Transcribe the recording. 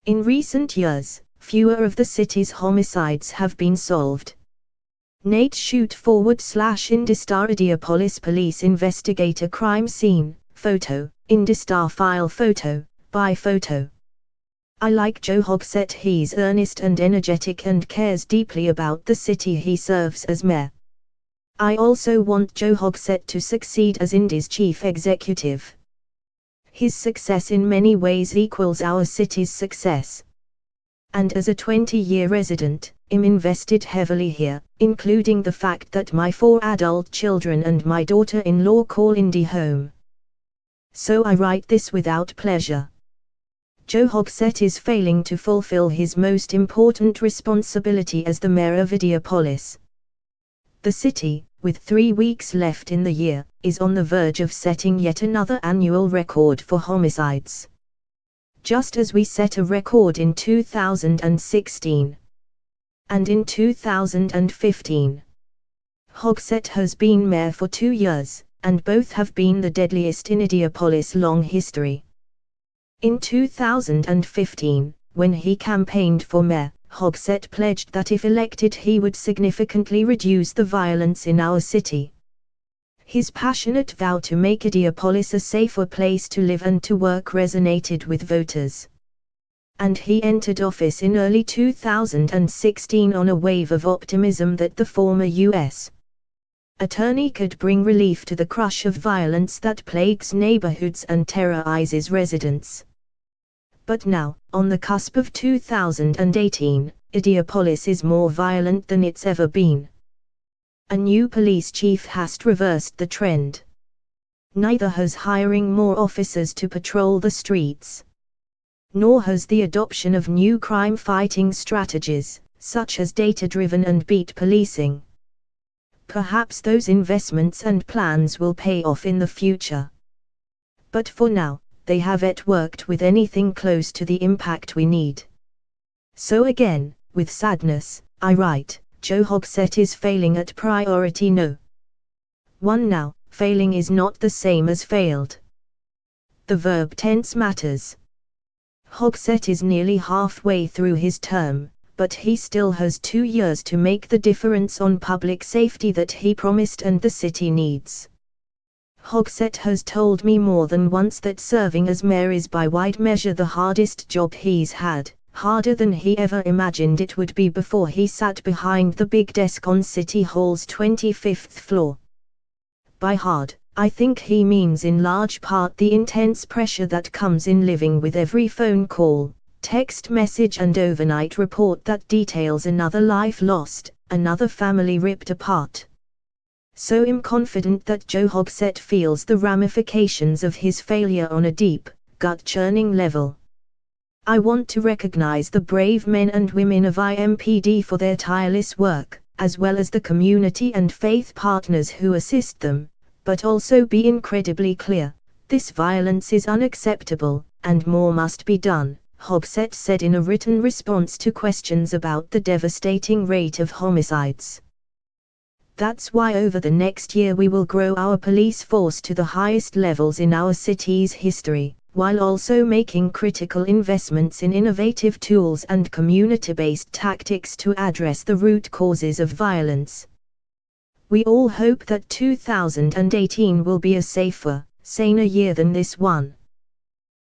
In recent years, fewer of the city's homicides have been solved. Nate shoot /Indistar Indianapolis police investigate a crime scene, photo, Indistar file photo, by photo. I like Joe Hogsett. He's earnest and energetic and cares deeply about the city he serves as mayor. I also want Joe Hogsett to succeed as Indy's chief executive. His success in many ways equals our city's success. And as a 20-year resident, I'm invested heavily here, including the fact that my 4 adult children and my daughter-in-law call Indy home. So I write this without pleasure. Joe Hogsett is failing to fulfill his most important responsibility as the mayor of Indianapolis. The city, with 3 weeks left in the year, is on the verge of setting yet another annual record for homicides. Just as we set a record in 2016. And in 2015. Hogsett has been mayor for 2 years, and both have been the deadliest in Indianapolis' long history. In 2015, when he campaigned for mayor, Hogsett pledged that if elected he would significantly reduce the violence in our city. His passionate vow to make Indianapolis a safer place to live and to work resonated with voters. And he entered office in early 2016 on a wave of optimism that the former U.S. attorney could bring relief to the crush of violence that plagues neighborhoods and terrorizes residents. But now, on the cusp of 2018, Indianapolis is more violent than it's ever been. A new police chief has reversed the trend. Neither has hiring more officers to patrol the streets. Nor has the adoption of new crime-fighting strategies, such as data-driven and beat policing. Perhaps those investments and plans will pay off in the future. But for now, they haven't worked with anything close to the impact we need. So again, with sadness, I write, Joe Hogsett is failing at priority no. 1. Now, failing is not the same as failed. The verb tense matters. Hogsett is nearly halfway through his term, but he still has 2 years to make the difference on public safety that he promised and the city needs. Hogsett has told me more than once that serving as mayor is by wide measure the hardest job he's had, harder than he ever imagined it would be before he sat behind the big desk on City Hall's 25th floor. By hard, I think he means in large part the intense pressure that comes in living with every phone call, text message and overnight report that details another life lost, another family ripped apart. So I'm confident that Joe Hogsett feels the ramifications of his failure on a deep, gut-churning level. I want to recognize the brave men and women of IMPD for their tireless work, as well as the community and faith partners who assist them, but also be incredibly clear, this violence is unacceptable, and more must be done, Hogsett said in a written response to questions about the devastating rate of homicides. That's why over the next year we will grow our police force to the highest levels in our city's history, while also making critical investments in innovative tools and community-based tactics to address the root causes of violence. We all hope that 2018 will be a safer, saner year than this one.